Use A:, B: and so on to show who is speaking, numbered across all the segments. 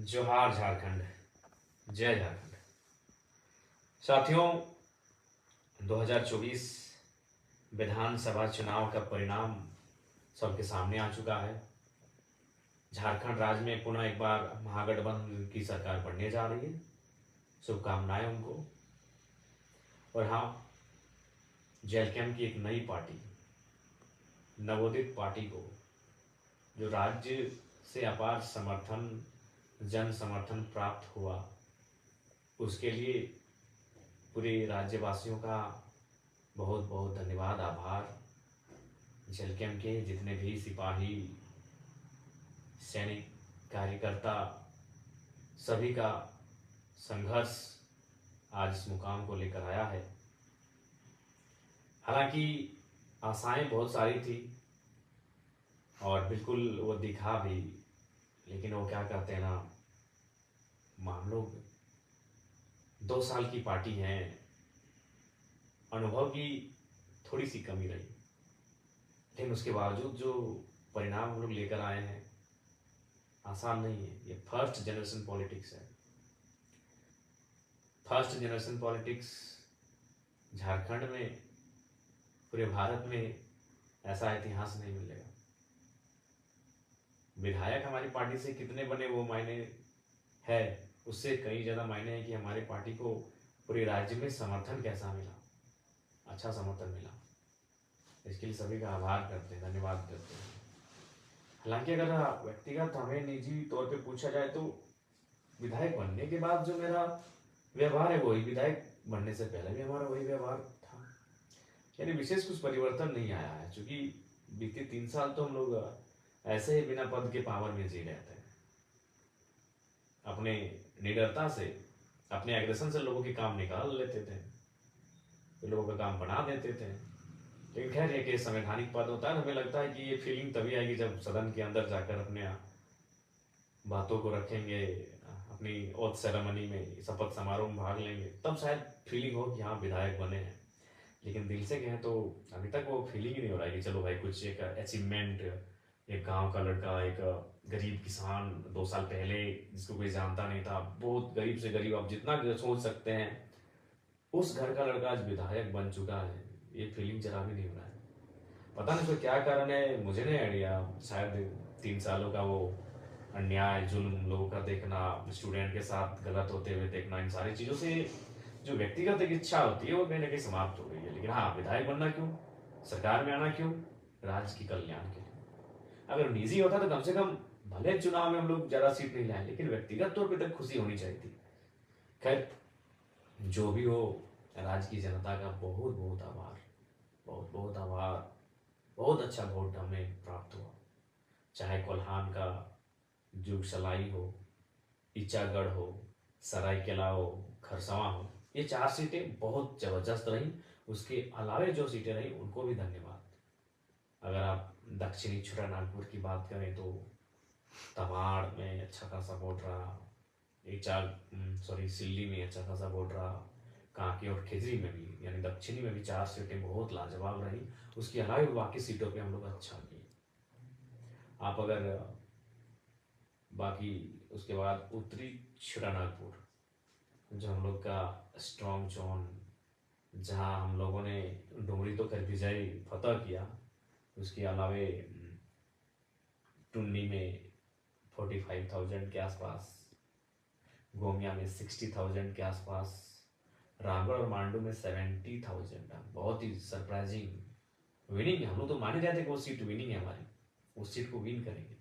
A: जोहार झारखंड। जय झारखंड। साथियों, 2024 विधानसभा चुनाव का परिणाम सबके सामने आ चुका है। झारखंड राज्य में पुनः एक बार महागठबंधन की सरकार बनने जा रही है। शुभकामनाएं उनको। और हाँ, जेलकैम की एक नई पार्टी, नवोदित पार्टी को, जो राज्य से अपार समर्थन, जन समर्थन प्राप्त हुआ, उसके लिए पूरे राज्यवासियों का बहुत बहुत धन्यवाद, आभार। जेलकैम के जितने भी सिपाही, सैनिक, कार्यकर्ता, सभी का संघर्ष आज इस मुकाम को लेकर आया है। हालांकि आशाएं बहुत सारी थी और बिल्कुल वो दिखा भी, लेकिन वो क्या कहते हैं ना, हम लोग 2 साल की पार्टी हैं, अनुभव की थोड़ी सी कमी रही, लेकिन उसके बावजूद जो परिणाम हम लोग लेकर आए हैं आसान नहीं है। ये फर्स्ट जनरेशन पॉलिटिक्स है। फर्स्ट जनरेशन पॉलिटिक्स झारखंड में, पूरे भारत में ऐसा इतिहास नहीं मिलेगा। विधायक हमारी पार्टी से कितने बने वो मायने है, उससे कई ज़्यादा मायने हैं कि हमारी पार्टी को पूरे राज्य में समर्थन कैसा मिला, अच्छा समर्थन मिला। इसके लिए सभी का आभार करते हैं, धन्यवाद करते हैं। हालांकि अगर व्यक्तिगत हमें निजी तौर पे पूछा जाए तो विधायक बनने के बाद जो मेरा व्यवहार है वही विधायक बनने से पहले भी हमारा वही व्यवहार था। यानी विशेष कुछ परिवर्तन नहीं आया है, क्योंकि बीते 3 साल तो हम लोग ऐसे ही बिना पद के पावर में जी रहे थे। अपने निडरता से, अपने एग्रेशन से लोगों के काम निकाल लेते थे, तो लोगों का काम बना देते थे। लेकिन खैर, ये कि संवैधानिक पद होता है, हमें लगता है कि ये फीलिंग तभी आएगी जब सदन के अंदर जाकर अपने बातों को रखेंगे, अपनी ओथ सेरेमनी में, शपथ समारोह में भाग लेंगे, तब शायद फीलिंग हो कि हाँ विधायक बने हैं। लेकिन दिल से कहें तो अभी तक वो फीलिंग ही नहीं हो रहा है कि चलो भाई कुछ एक अचीवमेंट, एक गांव का लड़का, एक गरीब किसान 2 साल पहले जिसको कोई जानता नहीं था, बहुत गरीब से गरीब, आप जितना सोच सकते हैं, उस घर का लड़का आज विधायक बन चुका है। ये फीलिंग जरा भी नहीं हो रहा है। पता नहीं उसका क्या कारण है, मुझे नहीं आइडिया। शायद 3 सालों का वो अन्याय, जुल्म, लोगों का देखना, स्टूडेंट के साथ गलत होते हुए देखना, इन सारी चीज़ों से जो व्यक्तिगत एक इच्छा होती है वो कहीं ना कहीं समाप्त हो गई है। लेकिन हाँ, विधायक बनना क्यों, सरकार में आना क्यों, राज्य की कल्याण के लिए। अगर निजी होता तो कम से कम, भले चुनाव में हम लोग ज़्यादा सीट नहीं लाए, लेकिन व्यक्तिगत तौर पर तक खुशी होनी चाहिए थी। खैर, जो भी हो, राज्य की जनता का बहुत बहुत आभार, बहुत बहुत आभार। बहुत अच्छा वोट हमें प्राप्त हुआ। चाहे कोल्हान का जुग सलाई हो, ईचागढ़ हो, सरायकेला हो, खरसवां हो, ये 4 सीटें बहुत जबरदस्त रही। उसके अलावे जो सीटें रही उनको भी धन्यवाद। अगर आप दक्षिणी छोटा नागपुर की बात करें तो तमाड़ में अच्छा खासा वोट रहा, सिल्ली में अच्छा खासा वोट रहा, कांके और खिजरी में भी, यानी दक्षिणी में भी 4 सीटें बहुत लाजवाब रही। उसके अलावा बाकी सीटों पे हम लोग अच्छा किए। आप अगर बाकी उसके बाद उत्तरी छोटा नागपुर, जो हम लोग का स्ट्रॉन्ग जोन, जहाँ हम लोगों ने डुमरी तो कर विजय फतह किया, उसके अलावे टुन्नी में 45,000 के आसपास, गोमिया में 60,000 के आसपास, रामगढ़ और मांडू में 70,000। बहुत ही सरप्राइजिंग विनिंग है। हम लोग तो मान ही रहे थे कि वो सीट विनिंग है हमारी, उस सीट को विन करेंगे।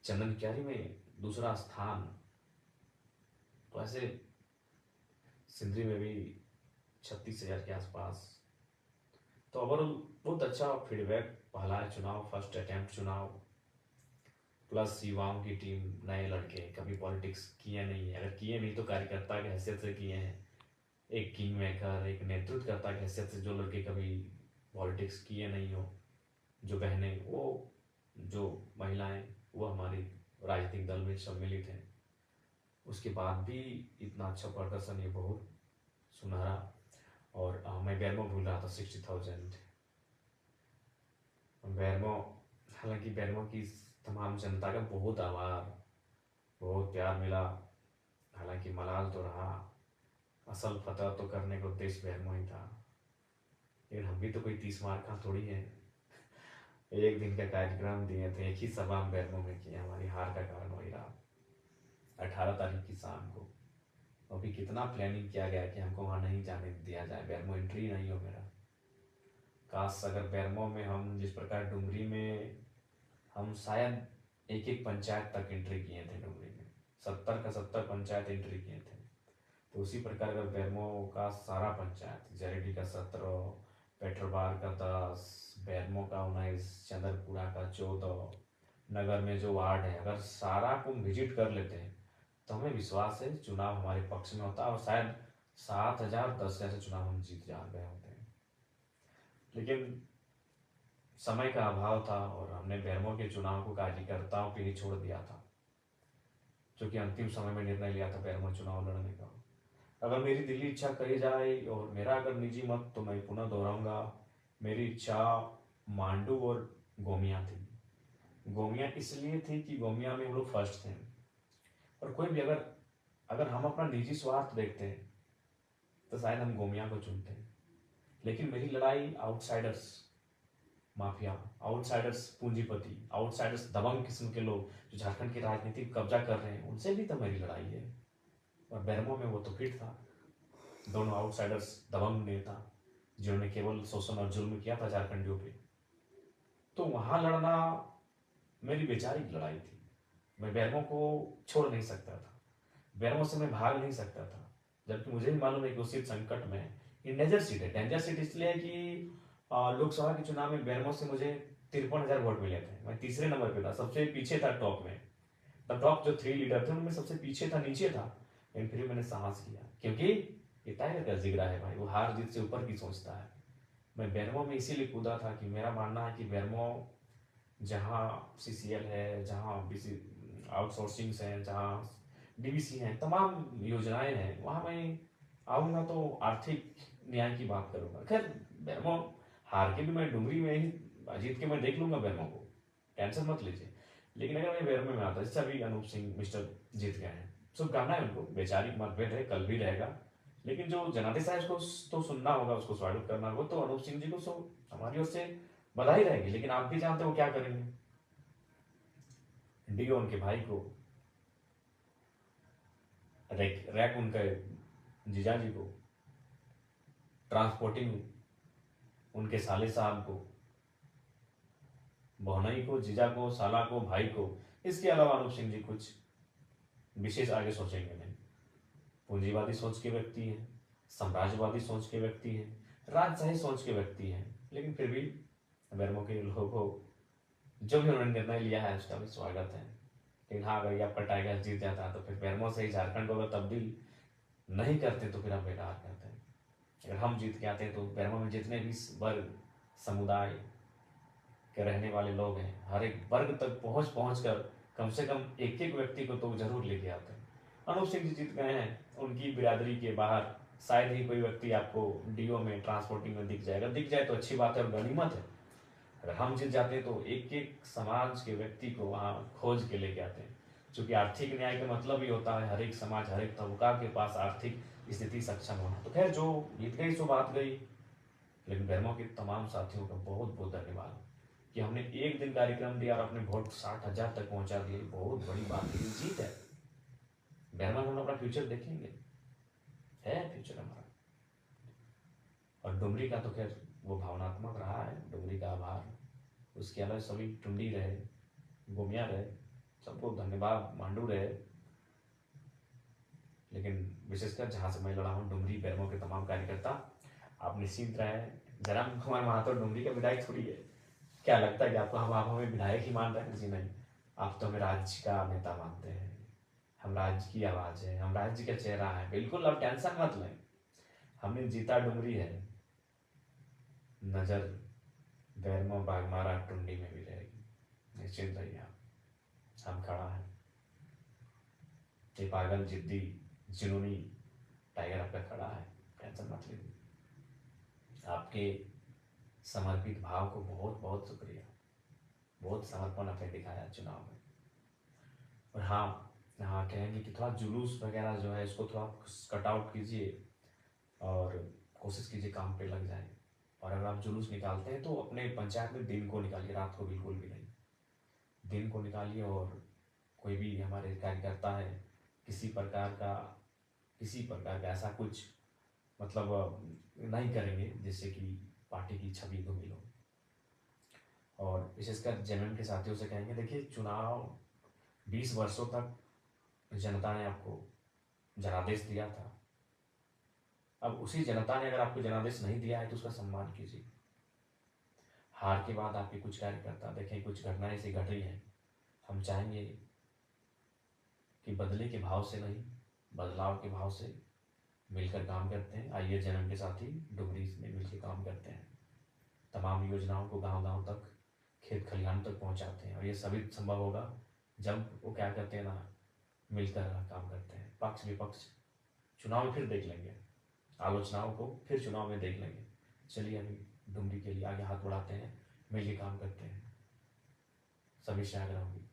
A: चंदन क्यारी में दूसरा स्थान। तो ऐसे सिंधरी में भी 36,000 के आसपास। तो ओवरऑल बहुत अच्छा फीडबैक। पहला चुनाव, फर्स्ट अटेम्प्ट चुनाव, प्लस युवाओं की टीम, नए लड़के, कभी पॉलिटिक्स किए नहीं है, अगर किए नहीं तो कार्यकर्ता की हैसियत से किए हैं। एक किंग मेकर, एक नेतृत्वकर्ता की हैसियत से जो लड़के कभी पॉलिटिक्स किए नहीं हो, जो बहनें, वो जो महिलाएं, वो हमारी राजनीतिक दल में सम्मिलित हैं, उसके बाद भी इतना अच्छा प्रदर्शन, ये बहुत सुनहरा। और मैं बैरमो भूल रहा था, 60,000 बैरमो। हालांकि बैरमो की तमाम जनता का बहुत आभार, बहुत प्यार मिला। हालांकि मलाल तो रहा, असल फतह तो करने का उद्देश्य बैरमो ही था। लेकिन हम भी तो कोई 30 मार का थोड़ी है। एक दिन का कार्यक्रम दिए थे, एक ही सभा हम बैरमो में किए, हमारी हार का कारण वही रहा। 18 तारीख की शाम को अभी कितना प्लानिंग किया गया कि हमको वहाँ नहीं जाने दिया जाए, बैरमो एंट्री नहीं हो मेरा। काश अगर बैरमो में हम जिस प्रकार डुमरी में हम शायद एक एक पंचायत तक एंट्री किए थे, डुमरी में 70 का 70 पंचायत एंट्री किए थे, तो उसी प्रकार अगर बैरमो का सारा पंचायत, जरेडी का 17, पेट्रोबार का 10, बैरमो का 19, चंद्रपुरा का 14, नगर में जो वार्ड है, अगर सारा को विजिट कर लेते हैं तो हमें विश्वास है चुनाव हमारे पक्ष में होता और शायद 7,000 10,000 से चुनाव हम जीत जा गए होते हैं। लेकिन समय का अभाव था और हमने बैरमो के चुनाव को कार्यकर्ताओं पे ही छोड़ दिया था, क्योंकि अंतिम समय में निर्णय लिया था बैरमो चुनाव लड़ने का। अगर मेरी दिली इच्छा कही जाए और मेरा अगर निजी मत, तो मैं पुनः दोहराऊंगा, मेरी इच्छा मांडू और गोमिया थी। गोमिया इसलिए थी कि गोमिया में हम लोग फर्स्ट थे, और कोई भी अगर अगर हम अपना निजी स्वार्थ देखते हैं तो शायद हम गोमिया को चुनते हैं। लेकिन मेरी लड़ाई आउटसाइडर्स माफिया, आउटसाइडर्स पूंजीपति, आउटसाइडर्स दबंग किस्म के लोग जो झारखंड की राजनीति कब्जा कर रहे हैं, उनसे भी तो मेरी लड़ाई है। और बैरमो में वो तो फिट था, दोनों आउटसाइडर्स दबंग नेता जिन्होंने केवल शोषण और जुल्म किया था झारखंडियों पे, तो वहां लड़ना मेरी वैचारिक लड़ाई थी। मैं बैरमो को छोड़ नहीं सकता था, बैरमो से मैं भाग नहीं सकता था, जबकि मुझे भी मालूम है कि उस सीट संकट में ये डेंजर सीट है। डेंजर सीट इसलिए है कि लोकसभा के चुनाव में बैरमो से मुझे 53,000 वोट मिले थे, मैं तीसरे नंबर पे था, सबसे पीछे था टॉप में। तब टॉप जो 3 लीडर थे उनमें सबसे पीछे था, नीचे था। लेकिन फिर भी मैंने साहस किया, क्योंकि ये टाइगर का जिगरा है भाई, वो हार जीत से ऊपर की सोचता है। मैं बैरमो में इसीलिए कूदा था कि मेरा मानना है कि बैरमो जहाँ सीसीएल है, जहाँ बीसी आउटसोर्सिंग्स हैं, जहाँ डीबीसी हैं, तमाम योजनाएं हैं, वहाँ मैं आऊँगा तो आर्थिक न्याय की बात करूँगा। खैर बैरमो हार के भी मैं डुमरी में ही जीत के मैं देख लूंगा बैरमो को, टेंशन मत लीजिए। लेकिन अगर मैं बैरमो में आता, इससे अभी अनूप सिंह मिस्टर जीत गए हैं, शुभकामनाएं उनको, वैचारिक मतभेद है, कल भी रहेगा, लेकिन जो जनादेश है उसको तो सुनना होगा, उसको स्वागत करना होगा। तो अनूप सिंह जी को हमारी ओर से बधाई रहेगी। लेकिन आप भी जानते हो क्या करेंगे, डीओ उनके भाई को, रैक उनके जीजा जी को, ट्रांसपोर्टिंग उनके साले साहब को, बहनई को, जीजा को, साला को, भाई को। इसके अलावा अनूप सिंह जी कुछ विशेष आगे सोचेंगे नहीं। पूंजीवादी सोच के व्यक्ति हैं, साम्राज्यवादी सोच के व्यक्ति हैं, राजशाही सोच के व्यक्ति हैं, लेकिन फिर भी बैरमो के लोगों को जो भी उन्होंने निर्णय लिया है उसका भी स्वागत है। लेकिन हाँ, अगर ये आपका टाइगर जीत जाता तो फिर बैरमो से ही झारखंड को अगर तब्दील नहीं करते तो फिर हम बेकार करते हैं। अगर हम जीत के आते तो बैरमो में जितने भी वर्ग समुदाय के रहने वाले लोग हैं, हर एक वर्ग तक पहुंच कर कम से कम एक एक व्यक्ति को तो जरूर लेके आते हैं। अनूप सिंह जी जीत गए हैं, उनकी बिरादरी के बाहर शायद ही कोई व्यक्ति आपको डीओ में, ट्रांसपोर्टिंग में दिख जाएगा। दिख जाए तो अच्छी बात है और गनीमत है। अगर हम जीत जाते हैं तो एक एक समाज के व्यक्ति को वहाँ खोज के लेके आते हैं, क्योंकि आर्थिक न्याय का मतलब ही होता है हर एक समाज, हर एक तबका के पास आर्थिक स्थिति सक्षम होना। तो खैर जो जीत गई सो बात गई। लेकिन बैरमो के तमाम साथियों का बहुत बहुत धन्यवाद कि हमने एक दिन कार्यक्रम दिया और अपने वोट 60,000 तक पहुंचा दिए, बहुत बड़ी बात है, जीत है। बैरमो में हम अपना फ्यूचर देखेंगे, है फ्यूचर हमारा। और डुमरी का तो खैर वो भावनात्मक रहा है, डुमरी का आभार। उसके अलावा सभी टुंडी रहे, गोमिया रहे, सबको धन्यवाद, मांडू रहे। लेकिन विशेषकर जहाँ से मैं लड़ा हूँ, डुमरी बैरमो के तमाम कार्यकर्ता, आप निश्चिंत रहे। जयराम कुमार महातो डुमरी का विधायक थोड़ी है। क्या लगता है कि आपको आप हमें विधायक ही मान रहे हैं? जी नहीं, आप तो हमें राज्य का नेता मानते हैं। हम राज्य की आवाज है, हम राज्य का चेहरा है। बिल्कुल आप टेंशन मत लें, हमने जीता डुमरी है, नजर बैरमो, बागमारा, टुंडी में भी रहेगी, निश्चिंत रहिए आप। हम खड़ा है, ये पागल जिद्दी जुनूनी टाइगर आपका खड़ा है, टेंशन मत लीजिए। आपके समर्पित भाव को बहुत बहुत शुक्रिया, बहुत समर्पण आपने दिखाया चुनाव में। और हाँ, यहाँ कहेंगे कि थोड़ा जुलूस वगैरह जो है इसको थोड़ा कट आउट कीजिए और कोशिश कीजिए काम पे लग जाए। और अगर आप जुलूस निकालते हैं तो अपने पंचायत में दिन को निकालिए, रात को बिल्कुल भी नहीं। दिन को निकालिए और कोई भी हमारे कार्यकर्ता है किसी प्रकार का ऐसा कुछ मतलब नहीं करेंगे जिससे कि पार्टी की छवि धूमिल हो। और विशेषकर जेएमएम के साथियों से कहेंगे, देखिए चुनाव 20 वर्षों तक जनता ने आपको जनादेश दिया था। अब उसी जनता ने अगर आपको जनादेश नहीं दिया है तो उसका सम्मान कीजिए। हार के बाद आपके कुछ कार्यकर्ता देखें कुछ घटनाएं ऐसी घट रही हैं, हम चाहेंगे कि बदले के भाव से नहीं बदलाव के भाव से मिलकर काम करते हैं। आइए जेएमएम के साथी डुमरी में मिलकर काम करते हैं, तमाम योजनाओं को गांव-गांव तक खेत खलिहान तक पहुंचाते हैं। और ये सभी संभव होगा जब वो क्या करते हैं ना, मिलकर काम करते हैं। पक्ष विपक्ष चुनाव में फिर देख लेंगे, आलोचनाओं को फिर चुनाव में देख लेंगे। चलिए अभी डुमरी के लिए आगे हाथ बढ़ाते हैं, मिलकर काम करते हैं। सभी से आग्रह होगी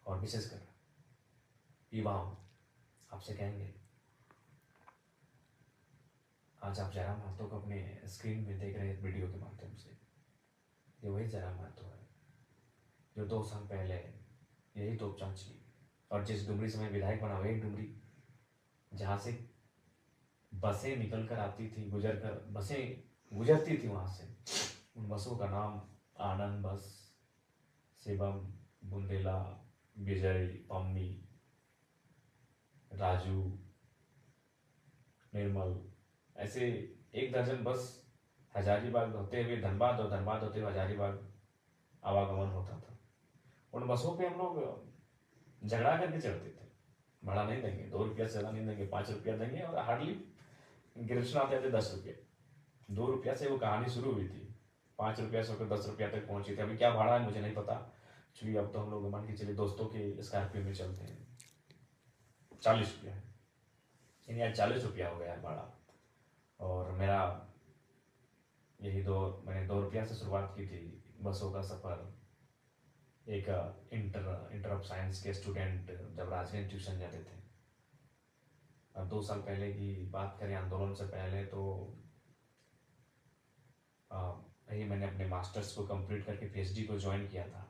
A: और विशेषकर युवाओं आपसे कहेंगे, आज आप जयराम महतो को अपने स्क्रीन में देख रहे हैं वीडियो के माध्यम से। ये वही जयराम महतो है जो 2 साल पहले यही तोपचांची और जिस डुमरी से मैं विधायक बना, वही डुमरी जहाँ से बसें निकल कर आती थी, बसें गुजरती थी वहाँ से। उन बसों का नाम आनंद बस, शिवम, बुंदेला, विजय, पम्मी, राजू, निर्मल, ऐसे 1 दर्जन बस हजारीबाग होते हुए धनबाद और धनबाद होते हुए हजारीबाग आवागमन होता था। उन बसों पे हम लोग झगड़ा करके चढ़ते थे, भाड़ा नहीं देंगे, 2 रुपया से ज़्यादा नहीं देंगे, 5 रुपया देंगे। और हार्डली गिरफ्तार आते थे 10 रुपये, 2 रुपया से वो कहानी शुरू हुई थी, 5 रुपया से होकर 10 रुपया तक पहुंची थी। अभी क्या भाड़ा है मुझे नहीं पता, क्योंकि अब तो हम लोग मान के चलिए दोस्तों के स्कॉर्पियो में चलते हैं। 40 रुपया है, यानी आज 40 रुपया हो गया है भाड़ा। और मेरा मैंने 2 रुपया से शुरुआत की थी बसों का सफ़र। एक इंटर ऑफ साइंस के स्टूडेंट जब राजगंज ट्यूशन जाते थे, अब 2 साल पहले की बात करें, आंदोलन से पहले, तो यही मैंने अपने मास्टर्स को कंप्लीट करके पीएचडी को ज्वाइन किया था।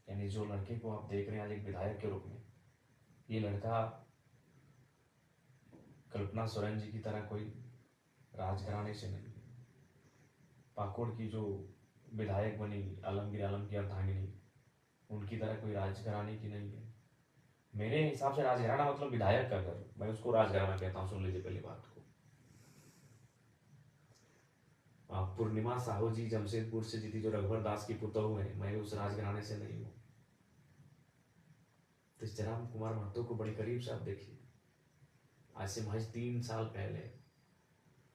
A: यानी जो लड़के को आप देख रहे हैं आज एक विधायक के रूप में, ये लड़का कल्पना सोरेन जी की तरह कोई राजघराने से नहीं। पाकुड़ की जो विधायक बनी आलमगीर आलम की अर्धांगिनी, उनकी तरह कोई राजघराने की नहीं है। मेरे हिसाब से राजघराना मतलब विधायक का घर, मैं उसको राजघराना कहता हूँ। सुन लीजिए पहली बात को। पूर्णिमा साहू जी जमशेदपुर से जीती, जो रघुवर दास की पुतोहू है, मैं उस राजघराने से नहीं हूँ। तो जयराम कुमार महतो को बड़ी करीब से आप देखिए। आज से महज 3 साल पहले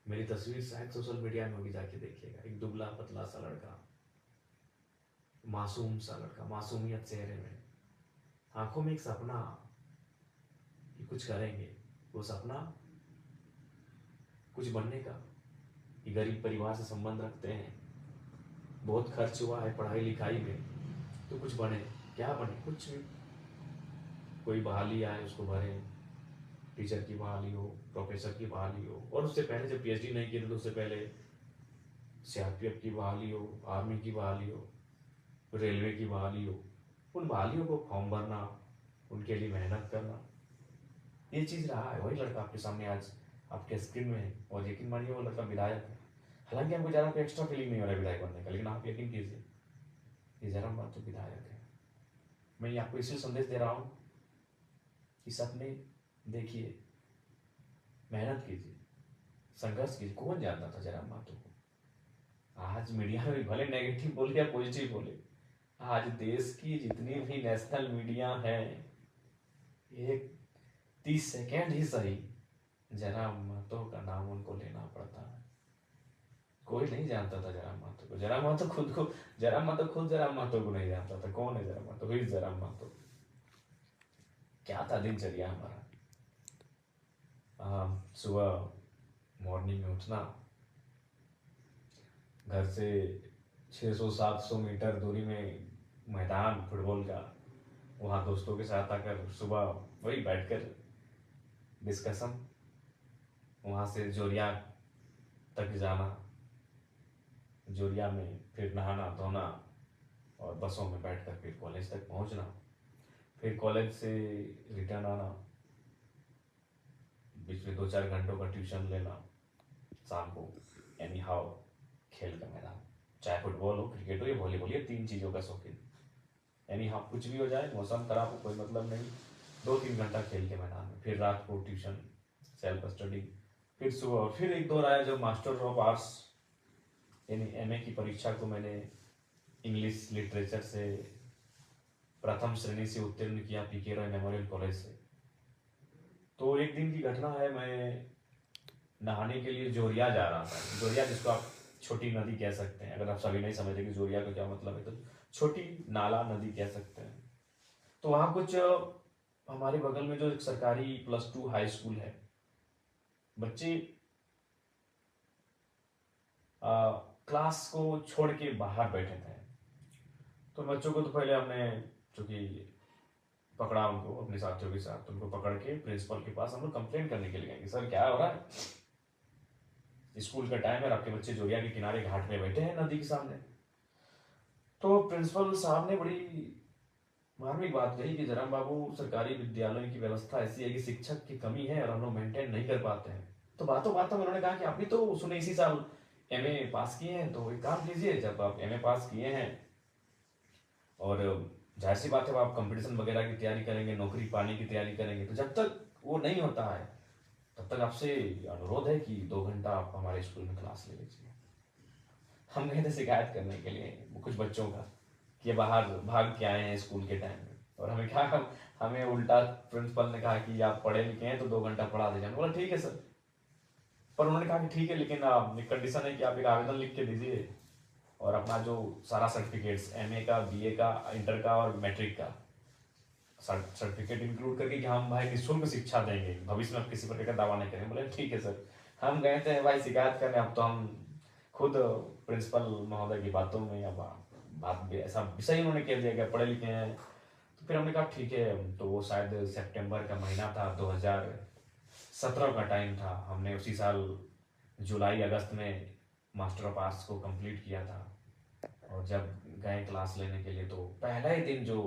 A: मेरी तस्वीर शायद सोशल मीडिया में होगी, जाके देखिएगा। एक दुबला पतला सा लड़का, मासूम सा लड़का, मासूमियत चेहरे में, आंखों में एक सपना कि कुछ करेंगे। वो सपना कुछ बनने का, कि गरीब परिवार से संबंध रखते हैं, बहुत खर्च हुआ है पढ़ाई लिखाई में, तो कुछ बने। क्या बने? कुछ भी, कोई बहाली आए उसको भरें, टीचर की बहाली हो, प्रोफेसर की बहाली हो। और उससे पहले जब पीएचडी नहीं किए थे तो उससे पहले सीआरपीएफ की बहाली हो, आर्मी की बहाली हो, रेलवे की बहाली हो। उन बहालियों को फॉर्म भरना, उनके लिए मेहनत करना, ये चीज़ रहा है। वही लड़का आपके सामने आज आपके स्क्रीन में है। और यकीन मानिए वो लड़का विधायक है। हालांकि हमको ज़्यादा कोई एक्स्ट्रा फीलिंग नहीं हो रहा है विधायक बनने का, लेकिन आप यकीन कीजिए ये जयराम महतो विधायक है। मैं ये आपको इसलिए संदेश दे रहा हूँ कि सपने देखिए, मेहनत कीजिए, संघर्ष कीजिए। कौन जानता था जयराम महतो को? आज मीडिया में भले नेगेटिव बोले या पॉजिटिव बोले, आज देश की जितनी भी नेशनल मीडिया है, एक 30 सेकेंड ही सही जयराम महतो का नाम उनको लेना पड़ता है। कोई नहीं जानता था जयराम महतो को। जयराम महतो खुद जयराम महतो को नहीं जानता था। कौन है जयराम महतो? ही जयराम महतो। क्या था दिनचर्या हमारा? सुबह मॉर्निंग में उठना, घर से 600-700 मीटर दूरी में मैदान फुटबॉल का, वहाँ दोस्तों के साथ आकर सुबह वही बैठकर डिस्कशन, वहाँ से जोरिया तक जाना, जोरिया में फिर नहाना धोना और बसों में बैठकर फिर कॉलेज तक पहुँचना, फिर कॉलेज से रिटर्न आना, बीच में 2-4 घंटों का ट्यूशन लेना, शाम को एनी हाउ खेल का मैदान, चाहे फुटबॉल हो, क्रिकेट हो या वॉलीबॉल, ये 3 चीज़ों का शौकीन। एनी हाउ कुछ भी हो जाए, मौसम खराब हो, कोई मतलब नहीं, 2-3 घंटा खेल के मैदान में, फिर रात को ट्यूशन, सेल्फ स्टडी, फिर सुबह फिर एक दौर आया जब मास्टर ऑफ आर्ट्स यानी एमए की परीक्षा को मैंने इंग्लिश लिटरेचर से प्रथम श्रेणी से उत्तीर्ण किया पीके रॉय मेमोरियल कॉलेज से। तो एक दिन की घटना है, मैं नहाने के लिए जोरिया जा रहा था। जोरिया जिसको आप छोटी नदी कह सकते हैं, अगर आप सभी नहीं समझते कि जोरिया का क्या मतलब है, तो छोटी नाला नदी कह सकते हैं। तो वहाँ कुछ हमारे बगल में जो एक सरकारी +2 हाई स्कूल है, बच्चे क्लास को छोड़ के बाहर बैठे थे। तो बच्चों को तो पहले हमने चूंकि पकड़ा उनको अपने साथियों के साथ, उनको पकड़ के प्रिंसिपल के पास हम लोग कंप्लेन करने के लिए गए कि सर क्या हो रहा है, स्कूल का टाइम है, आपके बच्चे जोरिया के किनारे घाट में बैठे हैं नदी के सामने। तो प्रिंसिपल साहब ने बड़ी मार्मिक बात कही कि जराम बाबू, सरकारी विद्यालयों की व्यवस्था ऐसी है कि शिक्षक की कमी है और हम लोग मेंटेन नहीं कर पाते हैं। तो बातों बातों में उन्होंने कहा कि आप भी तो सुने इसी साल एमए पास किए हैं, तो एक काम कीजिए, जब आप एमए पास किए हैं और जाहिर सी बात है आप कंपटीशन वगैरह की तैयारी करेंगे, नौकरी पाने की तैयारी करेंगे, तो जब तक वो नहीं होता है तब तक आपसे अनुरोध है कि 2 घंटा आप हमारे स्कूल में क्लास ले लीजिए। हम गए थे शिकायत करने के लिए कुछ बच्चों का कि बाहर भाग के आए हैं स्कूल के टाइम में, और हमें क्या, हमें उल्टा प्रिंसिपल ने कहा कि आप पढ़े लिखे हैं तो 2 घंटा पढ़ा दीजिए। बोला ठीक है सर, पर उन्होंने कहा कि ठीक है, लेकिन एक कंडीशन है कि आप एक आवेदन लिख के दीजिए और अपना जो सारा सर्टिफिकेट्स एमए का, बीए का, इंटर का और मैट्रिक का सर्टिफिकेट इंक्लूड करके कि हम भाई निःशुल्क शिक्षा देंगे, भविष्य में आप किसी प्रकार का दावा नहीं करेंगे। बोले ठीक है सर। हम गए थे भाई शिकायत करने, अब तो हम खुद प्रिंसिपल महोदय की बातों में या बात भी ऐसा विषय उन्होंने कह दिया कि पढ़े लिखे हैं। तो फिर हमने कहा ठीक है, तो वो शायद सितंबर का महीना था, 2017 का टाइम था। हमने उसी साल जुलाई अगस्त में मास्टर ऑफ आर्ट्स को कंप्लीट किया था। और जब गए क्लास लेने के लिए तो पहला ही दिन जो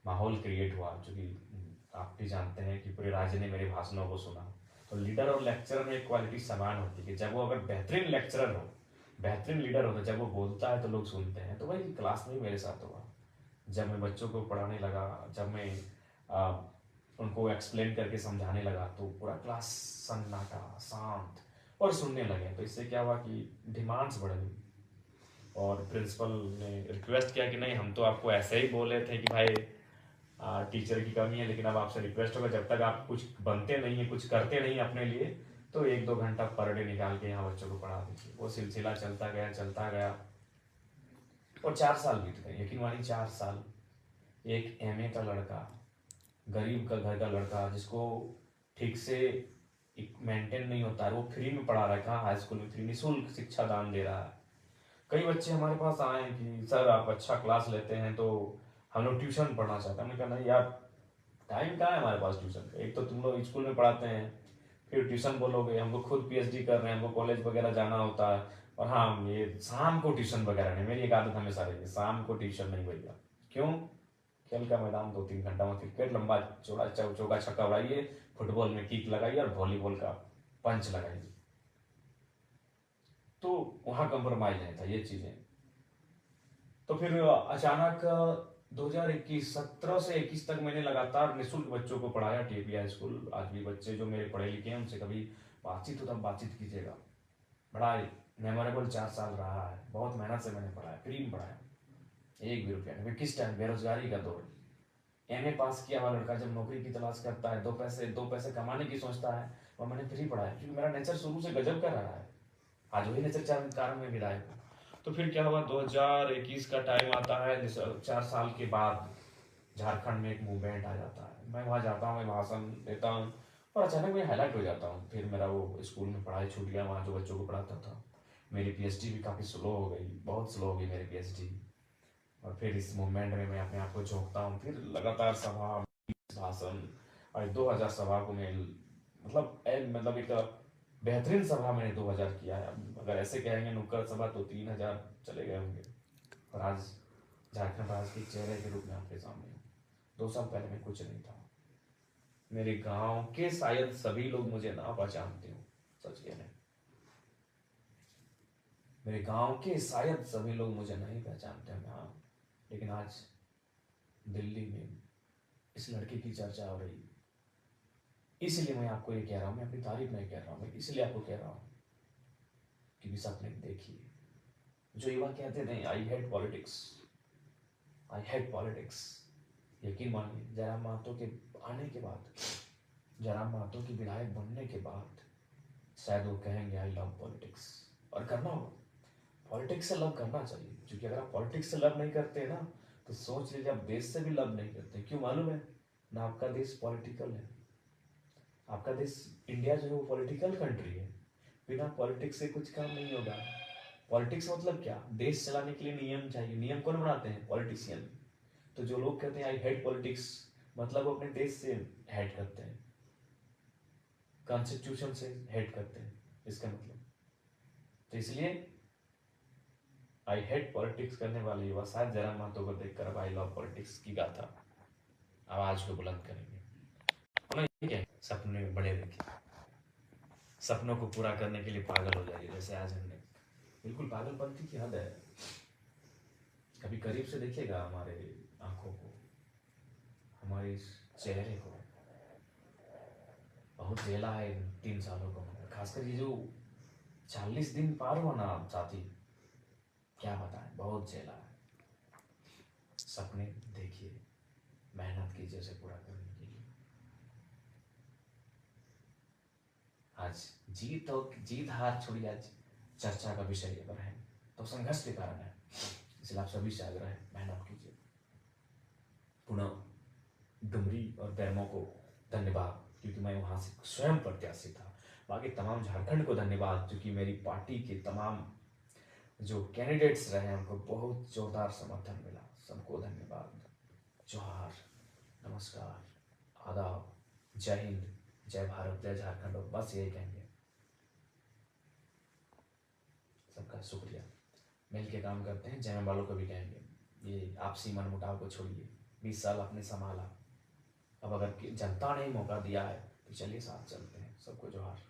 A: माहौल क्रिएट हुआ, चूँकि आप भी जानते हैं कि पूरे राज्य ने मेरे भाषणों को सुना, तो लीडर और लेक्चरर में एक क्वालिटी समान होती है कि जब वो अगर बेहतरीन लेक्चरर हो, बेहतरीन लीडर हो, तो जब वो बोलता है तो लोग सुनते हैं। तो वही क्लास में मेरे साथ हुआ। जब मैं बच्चों को पढ़ाने लगा, जब मैं उनको एक्सप्लेन करके समझाने लगा, तो पूरा क्लास सन्नाटा, शांत और सुनने लगे। तो इससे क्या हुआ कि डिमांड्स बढ़ गई और प्रिंसिपल ने रिक्वेस्ट किया कि नहीं, हम तो आपको ऐसे ही बोले थे कि भाई टीचर की कमी है, लेकिन अब आपसे रिक्वेस्ट होगा जब तक आप कुछ बनते नहीं है, कुछ करते नहीं अपने लिए, तो 1-2 घंटा पर डे निकाल के यहाँ बच्चों को पढ़ा दीजिए। वो सिलसिला चलता गया चलता गया और 4 साल बीत गए। यकीन मानिए 4 साल। एक एमए का लड़का, गरीब का घर का लड़का, जिसको ठीक से मेंटेन नहीं होता है, वो फ्री में पढ़ा रहा है, कहाँ हाई स्कूल में फ्री निःशुल्क शिक्षा दान दे रहा है। कई बच्चे हमारे पास आए कि सर आप अच्छा क्लास लेते हैं तो हम लोग ट्यूशन पढ़ना चाहते हैं। हमने कहा नहीं यार, टाइम कहाँ है हमारे पास ट्यूशन का, एक तो तुम लोग स्कूल में पढ़ाते हैं, फिर ट्यूशन बोलोगे, हमको खुद पीएचडी कर रहे हैं, हमको कॉलेज वगैरह जाना होता है, और हाँ ये शाम को ट्यूशन वगैरह नहीं। मेरी एक आदत हमेशा रही है, शाम को ट्यूशन नहीं भैया। क्यों? खेल का मैदान 2-3 घंटा में क्रिकेट लंबा चौड़ा चौका छक्का उड़ाइए, फुटबॉल में किक लगाइए और वॉलीबॉल का पंच लगाइए। तो वहाँ कंप्रोमाइज नहीं था ये चीज़ें। तो फिर अचानक 2021 17 से 21 तक मैंने लगातार निःशुल्क बच्चों को पढ़ाया टीपीआई स्कूल। आज भी बच्चे जो मेरे पढ़े लिखे हैं उनसे कभी बातचीत हो तब बातचीत कीजिएगा। बड़ा मेमोरेबल 4 साल रहा है, बहुत मेहनत से मैंने पढ़ाया, फ्री में पढ़ाया, 1 भी रुपया नहीं। किस टाइम बेरोजगारी का दौर, एमए पास किया हुआ लड़का जब नौकरी की तलाश करता है, 2 पैसे कमाने की सोचता है, और मैंने फ्री पढ़ाया क्योंकि मेरा नेचर शुरू से गजब का रहा है। आज वही नेचर कारण में विधायक हूँ। तो फिर क्या हुआ, 2021 का टाइम आता है, 4 साल के बाद झारखंड में एक मूवमेंट आ जाता है। मैं वहाँ जाता हूँ, मैं भाषण देता हूँ और अचानक मैं हाईलाइट हो जाता हूँ। फिर मेरा वो स्कूल में पढ़ाई छूट गया, वहाँ जो बच्चों को पढ़ाता था। मेरी पीएचडी भी काफ़ी स्लो हो गई, बहुत स्लो हो गई मेरी पीएचडी। और फिर इस मूवमेंट में मैं अपने आप को झोंकता हूँ, फिर लगातार सभा, भाषण, और 2000 सभा को मैं मतलब एक बेहतरीन सभा मैंने 2000 किया है। अब अगर ऐसे कहेंगे नुक्कड़ सभा तो 3000 चले गए होंगे। और आज झारखंड राज्य के चेहरे के रूप में आपके सामने हूँ। 2 साल पहले मैं कुछ नहीं था। मेरे गांव के शायद सभी लोग मुझे ना पहचानते हो, सच कह रहे हैं। मेरे गांव के शायद सभी लोग मुझे नहीं पहचानते हैं, हाँ। लेकिन आज दिल्ली में इस लड़के की चर्चा हो रही है। इसलिए मैं आपको ये कह रहा हूँ, मैं अपनी तारीफ नहीं कह रहा हूँ, मैं इसलिए आपको कह रहा हूँ कि सपने देखिए। जो युवा कहते थे I hate politics, I hate politics, यकीन मानिए जयराम महतो के आने के बाद, जयराम महतो की विधायक बनने के बाद शायद वो कहेंगे आई लव पॉलिटिक्स। और करना होगा, पॉलिटिक्स से लव करना चाहिए, क्योंकि अगर आप पॉलिटिक्स से लव नहीं करते ना तो सोच लीजिए आप देश से भी लव नहीं करते। क्यों मालूम है ना? आपका देश पॉलिटिकल है। आपका देश इंडिया जो है वो पॉलिटिकल कंट्री है। बिना पॉलिटिक्स से कुछ काम नहीं होगा। पॉलिटिक्स मतलब क्या? देश चलाने के लिए नियम चाहिए। नियम कौन बनाते हैं? पॉलिटिशियन। तो जो लोग कहते हैं आई हेट पॉलिटिक्स, मतलब वो अपने देश से हेट करते हैं, कॉन्स्टिट्यूशन से हेट करते हैं, इसका मतलब। तो इसलिए आई हेट पॉलिटिक्स करने वाले युवा शायद जयराम महतो को देखकर अब आई लव पॉलिटिक्स की गाथा आवाज को बुलंद करेंगे। ठीक है, सपने बड़े देखिए, सपनों को पूरा करने के लिए पागल हो जाइए। जैसे आज हमने, बिल्कुल पागलपंती की हद है। कभी करीब से देखिएगा हमारे आंखों को, हमारे चेहरे को। बहुत झेला है इन 3 सालों को, खासकर ये जो 40 दिन पार हुआ ना साथी, क्या बताएं, बहुत झेला है। सपने देखिए, मेहनत कीजिए उसे पूरा करने के लिए। आज जीत हार छोड़िए, आज चर्चा का विषय अगर है तो संघर्ष के कारण है। इसलिए आप सभी से आग्रह है, मेहनत कीजिए। पुनः डुमरी और बैरमो को धन्यवाद, क्योंकि मैं वहां से स्वयं प्रत्याशी था। बाकी तमाम झारखंड को धन्यवाद, क्योंकि मेरी पार्टी के तमाम जो कैंडिडेट्स रहे उनको बहुत जोरदार समर्थन मिला। सबको धन्यवाद। जोहार, नमस्कार, आदाब, जय हिंद, जय भारत, जय झारखंड। और बस यही कहेंगे, सबका शुक्रिया। मिल के काम करते हैं। जय वालों को भी कहेंगे, ये आपसी मनमुटाव को छोड़िए। 20 साल आपने संभाला, अब अगर जनता ने मौका दिया है तो चलिए साथ चलते हैं। सबको जोहार।